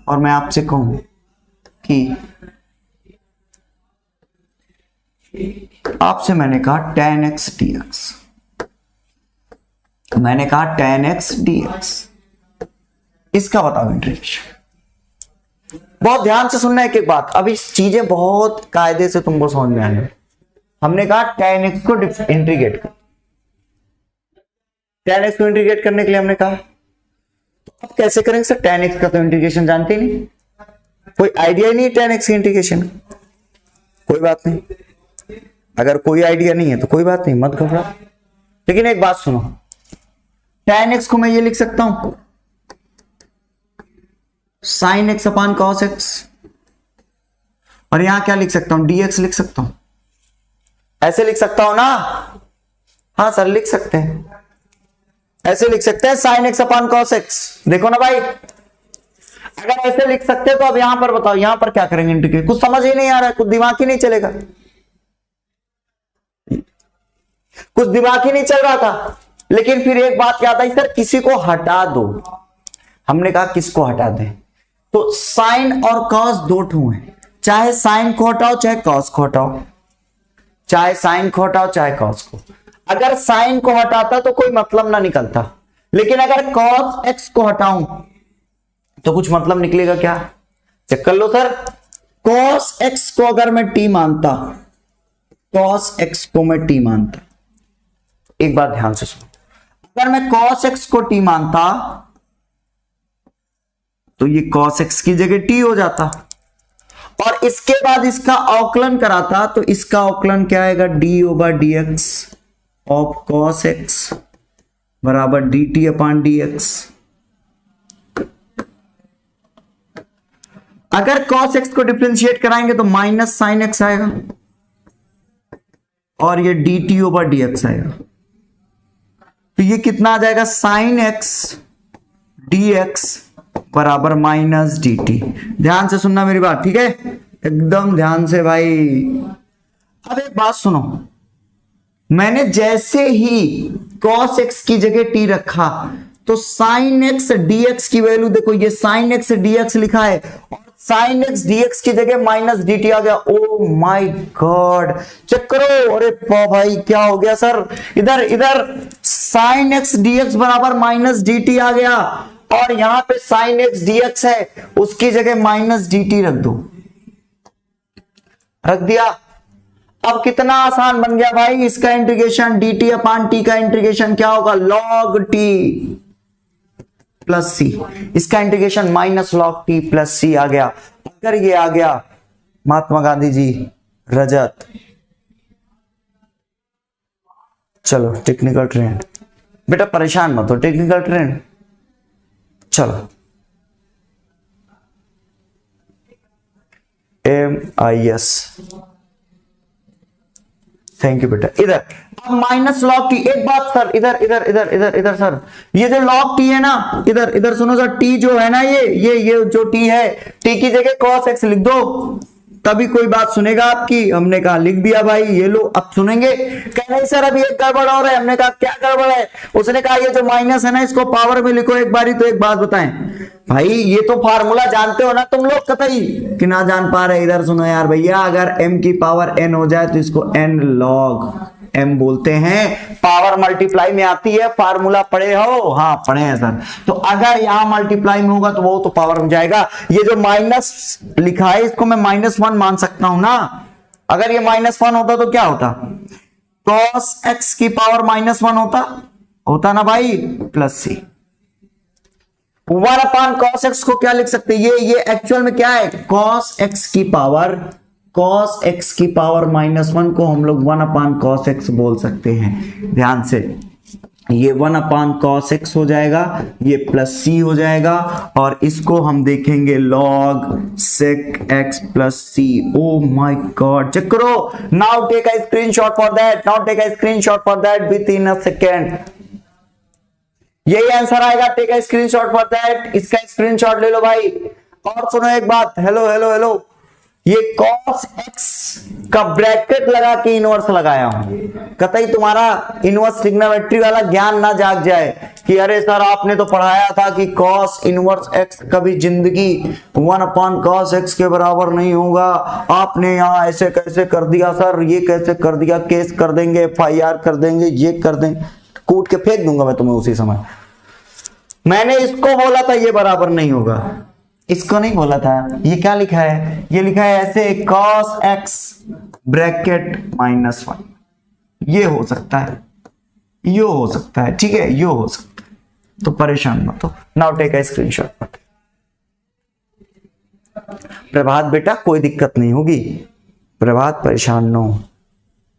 और मैं आपसे कहूं कि आपसे मैंने कहा tan x dx, मैंने कहा tan x dx, इसका बताओ इंटीग्रेशन। बहुत ध्यान से सुनना एक एक बात, अभी चीजें बहुत कायदे से तुमको समझ में आने। हमने कहा tan x को इंटीग्रेट कर, tan x को इंटीग्रेट करने के लिए हमने कहा, तो अब कैसे करेंगे सर? tan x का तो इंटीग्रेशन जानते ही नहीं, कोई आइडिया ही नहीं tan x की इंटीग्रेशन। कोई बात नहीं, अगर कोई आइडिया नहीं है तो कोई बात नहीं, मत घबराओ। लेकिन एक बात सुनो, tan x को मैं ये लिख सकता हूं sin x अपान cos x, और यहां क्या लिख सकता हूं? dx लिख सकता हूं, ऐसे लिख सकता हूं ना? हाँ सर लिख सकते हैं, ऐसे लिख सकते हैं sin x अपान cos x। देखो ना भाई, अगर ऐसे लिख सकते हैं तो अब यहां पर बताओ, यहां पर क्या करेंगे इंटीग्रेट? कुछ समझ ही नहीं आ रहा है, कुछ दिमाग ही नहीं चलेगा, कुछ दिमाग ही नहीं चल रहा था। लेकिन फिर एक बात याद आई, सर किसी को हटा दो। हमने कहा किसको हटा दें? तो साइन और कॉस दो ठू हैं, चाहे साइन को हटाओ चाहे कॉस को हटाओ, चाहे साइन को हटाओ चाहे कॉस को। अगर साइन को हटाता तो कोई मतलब ना निकलता, लेकिन अगर कॉस एक्स को हटाऊं तो कुछ मतलब निकलेगा क्या? चेक कर लो सर, कॉस एक्स को अगर मैं टी मानता, कॉस एक्स को मैं टी मानता, एक बात ध्यान से सुनो, अगर मैं cos x को t मानता तो ये cos x की जगह t हो जाता, और इसके बाद इसका अवकलन कराता तो इसका अवकलन क्या आएगा? d over dx of cos x बराबर dt अपान dx। अगर cos x को डिफरेंशिएट कराएंगे तो माइनस साइन x आएगा, और ये dt ओवर dx आएगा, तो ये कितना आ जाएगा? साइन एक्स डी एक्स बराबर माइनस डी टी। ध्यान से सुनना मेरी बात, ठीक है? एकदम ध्यान से भाई। अब एक बात सुनो, मैंने जैसे ही cos x की जगह t रखा तो साइन एक्स डी एक्स की वैल्यू देखो, ये साइन एक्स डी एक्स लिखा है और साइन एक्स डीएक्स की जगह माइनस डी टी आ गया। ओ माय गॉड, चेक करो। अरे भाई क्या हो गया सर? इधर इधर साइन एक्स डीएक्स बराबर माइनस डी टी आ गया, और यहां पे साइन एक्स डीएक्स है, उसकी जगह माइनस डी टी रख दो, रख दिया। अब कितना आसान बन गया भाई इसका integration. D T upon T का इंटीग्रेशन क्या होगा? Log T plus C. इसका integration minus log T plus C आ गया। अगर ये आ गया महात्मा गांधी जी रजत, चलो टेक्निकल ट्रेंड, बेटा परेशान मत हो, टेक्निकल ट्रेंड चलो MIS, थैंक यू बेटा। इधर अब माइनस लॉग टी, एक बात सर, इधर इधर इधर इधर इधर सर, ये जो लॉग टी है ना, इधर इधर सुनो सर, टी जो है ना, ये जो टी है, टी की जगह cos x लिख दो, तभी कोई बात सुनेगा आपकी। हमने कहा लिख दिया भाई, ये लो। अब सुनेंगे, कह नहीं सर अभी एक गड़बड़ और है। हमने कहा क्या गड़बड़ है? उसने कहा ये जो माइनस है ना, इसको पावर में लिखो एक बारी। तो एक बात बताएं भाई, ये तो फार्मूला जानते हो ना तुम लोग, कतई कि ना जान पा रहे? इधर सुनो यार भैया, अगर m की पावर n हो जाए तो इसको n log m बोलते हैं। पावर मल्टीप्लाई में आती है, फार्मूला पढ़े हो? हाँ पढ़े हैं सर। तो अगर यहां मल्टीप्लाई में होगा तो वो तो पावर में जाएगा। ये जो माइनस लिखा है इसको मैं -1 मान सकता हूं ना। अगर ये -1 होता तो क्या होता? cos x की पावर -1 होता ना भाई, प्लस सी। 1 अपान cos x को क्या लिख सकते हैं? ये एक्चुअल में क्या है? cos x की पावर -1 को हम लोग 1 अपान cos x बोल सकते हैं। ध्यान से, ये 1 अपान cos x हो जाएगा, ये प्लस सी हो जाएगा, और इसको हम देखेंगे log sec x plus C. Oh my God, check करो। Now take a screenshot for that, within a second. यही आंसर आएगा। Take a screenshot for that, इसका स्क्रीनशॉट ले लो भाई। और सुनो एक बात, हेलो हेलो हेलो, ये cos x का ब्रैकेट लगा के इनवर्स लगाया हूं, कतई तुम्हारा इनवर्स ट्रिग्नोमेट्री वाला ज्ञान ना जाग जाए कि अरे सर आपने तो पढ़ाया था कि cos इनवर्स x कभी जिंदगी 1/cos x के बराबर नहीं होगा, आपने यहाँ ऐसे कैसे कर दिया सर, ये कैसे कर दिया, केस कर देंगे, FIR कर देंगे, ये कर देंगे, कूट के फेंक दूंगा मैं तुम्हें उसी समय। मैंने इसको बोला था ये बराबर नहीं होगा, इसको नहीं बोला था। ये क्या लिखा है, ये लिखा है ऐसे cos x ब्रैकेट -1, ये हो सकता है, ये हो सकता है, ठीक है, ये हो सकता है, तो परेशान मत हो। Now take a screenshot. Prabhat बेटा कोई दिक्कत नहीं होगी, प्रभात परेशान न हो,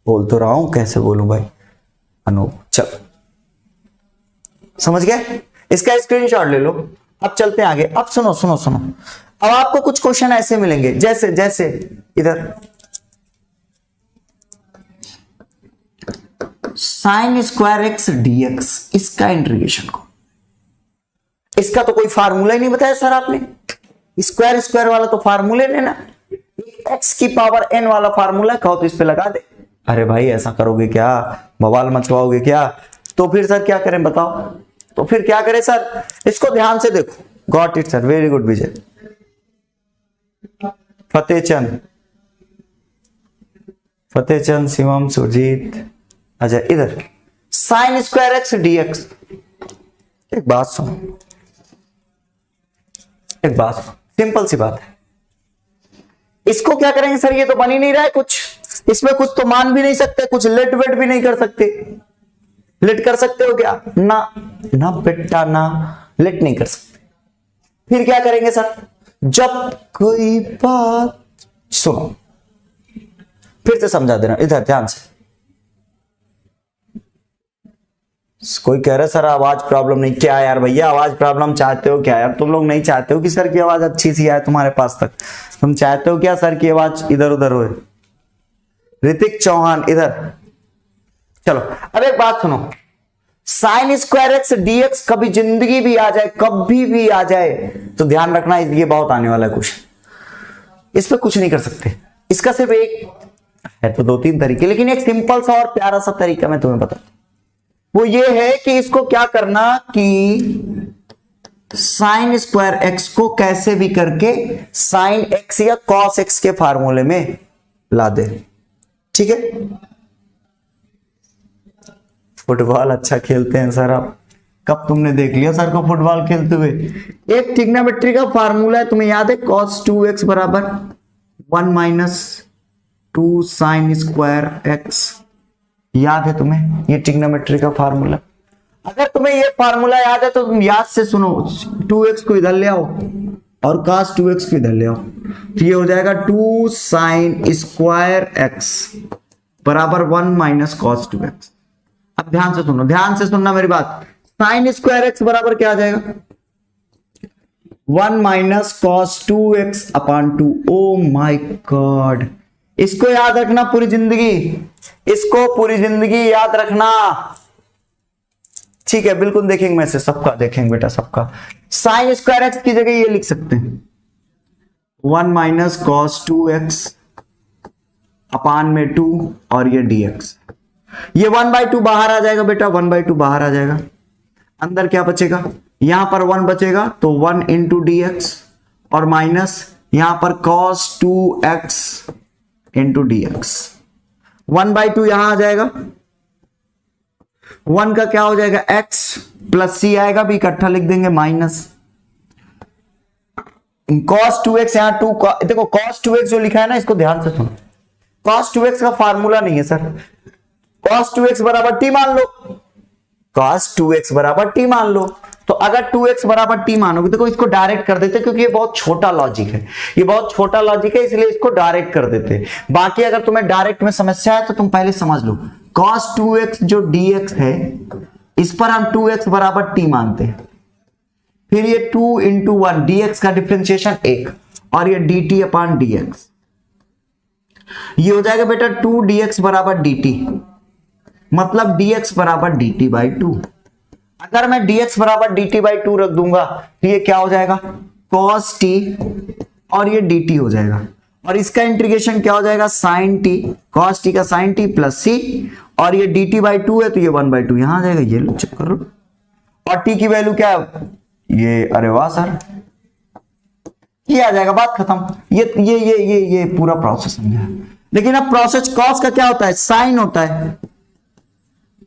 बोल तो रहा हूं, कैसे बोलूं भाई अनूप, चल समझ गए, इसका स्क्रीनशॉट ले लो। अब चलते हैं आगे। अब सुनो सुनो सुनो, अब आपको कुछ क्वेश्चन ऐसे मिलेंगे जैसे जैसे इधर sin स्क्वायर एक्स dx, इसका इंटीग्रेशन को, इसका तो कोई फार्मूला ही नहीं बताया सर आपने, स्क्वायर स्क्वायर वाला तो फार्मूले लेना, x की पावर n वाला फार्मूला कहो तो इस पे लगा दे। अरे भाई ऐसा करोगे क्या, बवाल मचवाओगे क्या, तो फिर सर क्या करें बताओ, तो फिर क्या करें सर, इसको ध्यान से देखो। Got it sir, very good Vijay, Fatehchand, Fatehchand, Shivam, Surjeet, Ajay, इधर sin स्क्वायर एक्स dx। एक बात सुनो, एक बात सुनो, सिंपल सी बात है, इसको क्या करेंगे सर, ये तो बन ही नहीं रहा है कुछ, इसमें कुछ तो मान भी नहीं सकते, कुछ लेट वेट भी नहीं कर सकते। लेट कर सकते हो क्या, ना ना बेटा ना, लेट नहीं कर सकते। फिर क्या करेंगे सर, जब कोई बात, सुनो फिर से समझा देना इधर ध्यान से। कोई कह रहा है सर आवाज प्रॉब्लम नहीं, क्या यार भैया आवाज प्रॉब्लम चाहते हो क्या यार, तुम लोग नहीं चाहते हो कि सर की आवाज अच्छी सी आए तुम्हारे पास तक, तुम चाहते हो क्या सर की आवाज इधर उधर हो। ऋतिक चौहान इधर, चलो अब एक बात सुनो, sin स्क्वायर एक्स dx कभी जिंदगी भी आ जाए, कभी भी आ जाए, तो ध्यान रखना ये बहुत आने वाला है क्वेश्चन, इस पे कुछ नहीं कर सकते। इसका सिर्फ एक है, तो 2-3 तरीके, लेकिन एक सिंपल सा और प्यारा सा तरीका मैं तुम्हें बताता हूं, वो ये है कि इसको क्या करना कि sin स्क्वायर एक्स को कैसे भी करके sin x या cos x के फार्मूले में ला दे, ठीक है। फुटबॉल अच्छा खेलते हैं सर आप, कब तुमने देख लिया सर को फुटबॉल खेलते हुए। एक ट्रिग्नोमेट्री का फार्मूला है, तुम्हें याद है, cos 2x बराबर 1 - 2 sin स्क्वायर x, याद है तुम्हें ये ट्रिग्नोमेट्री का फार्मूला। अगर तुम्हें ये फार्मूला याद है तो तुम याद से सुनो, 2x को इधर ले आओ और cos 2x को इधर ले आओ, तो ये हो जाएगा 2 sin स्क्वायर x बराबर 1 - cos 2x। अब ध्यान से सुनो, ध्यान से सुनना मेरी बात, sin स्क्वायर एक्स बराबर क्या आ जाएगा, 1 - cos 2x/2। O my God, इसको याद रखना पूरी जिंदगी, इसको पूरी जिंदगी याद रखना, ठीक है। बिल्कुल देखेंगे, मैं से सबका देखेंगे बेटा, सबका। sin स्क्वायर एक्स की जगह ये लिख सकते हैं 1 - cos 2x/2 और ये dx, ये 1/2 बाहर आ जाएगा बेटा, 1/2 बाहर आ जाएगा, अंदर क्या बचेगा, यहां पर 1 बचेगा तो 1 × dx और माइनस यहां पर cos 2x × dx, 1/2 यहां आ जाएगा, 1 का क्या हो जाएगा x प्लस c आएगा, भी इकट्ठा लिख देंगे माइनस cos 2x, यहां 2 देखो cos 2x जो लिखा है ना, इसको ध्यान से सुनो, cos 2x का फार्मूला नहीं है सर, cos 2x बराबर t मान लो, cos 2x बराबर t मान लो, तो अगर 2x बराबर t मानोगे, देखो इसको डायरेक्ट कर देते क्योंकि ये बहुत छोटा लॉजिक है, ये बहुत छोटा लॉजिक है, इसलिए इसको डायरेक्ट कर देते। बाकी अगर तुम्हें डायरेक्ट में समस्या है तो तुम पहले समझ लो, cos 2x जो dx है, इस पर हम 2x बराबर t मानते हैं, फिर ये 2 × 1 dx का डिफरेंशिएशन 1 और ये dt/dx, ये हो जाएगा बेटा 2 dx बराबर dt, मतलब dx बराबर dt/2। अगर मैं dx बराबर dt/2 रख दूंगा तो ये क्या हो जाएगा cos t और ये dt हो जाएगा, और इसका इंटीग्रेशन क्या हो जाएगा, साइन टी, कॉस टी का साइन टी प्लस सी, और ये डी टी बाई टू है तो ये 1/2 यहां आ जाएगा। ये लो चेक करो, और टी की वैल्यू क्या है ये, अरे वाह सर, ये आ जाएगा, बात खत्म। ये पूरा प्रोसेस समझा। लेकिन अब प्रोसेस कॉस का क्या होता है, साइन होता है,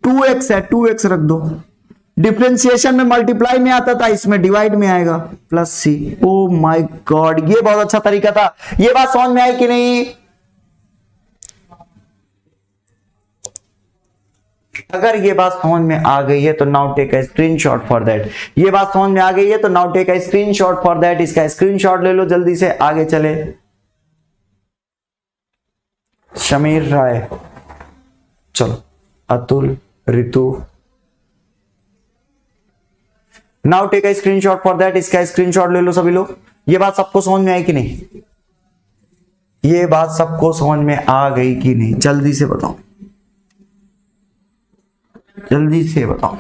2x है, 2x रख दो, डिफरेंशिएशन में मल्टीप्लाई में आता था, इसमें डिवाइड में आएगा, plus C. Oh my god, ये बहुत अच्छा तरीका था। ये बात समझ में आई कि नहीं? अगर ये बात समझ में आ गई है तो now take a screenshot for that. ये बात समझ में आ गई है तो now take a screenshot for that. इसका स्क्रीनशॉट ले लो जल्दी से, आगे चले। शमीर राय, चलो, Atul, Ritu, now take a screenshot for that. इसका स्क्रीनशॉट ले लो सभी लोग। ये बात सबको समझ में आई कि नहीं? ये बात सबको समझ में आ गई कि नहीं? जल्दी से बताओ, जल्दी से बताओ।